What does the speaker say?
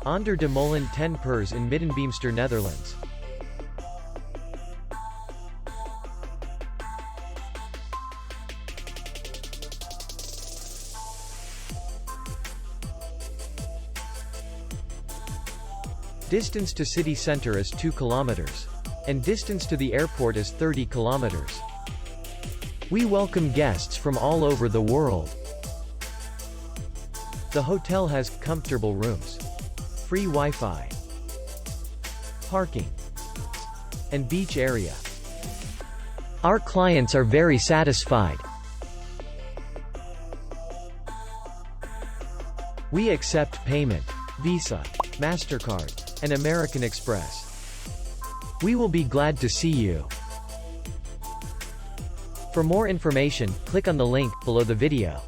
Onder de Molen 10 Pers in Middenbeemster, Netherlands. Distance to city center is 2 kilometers. And distance to the airport is 30 kilometers. We welcome guests from all over the world. The hotel has comfortable rooms, free Wi-Fi, parking, and beach area. Our clients are very satisfied. We accept payment, Visa, MasterCard, and American Express. We will be glad to see you. For more information, click on the link below the video.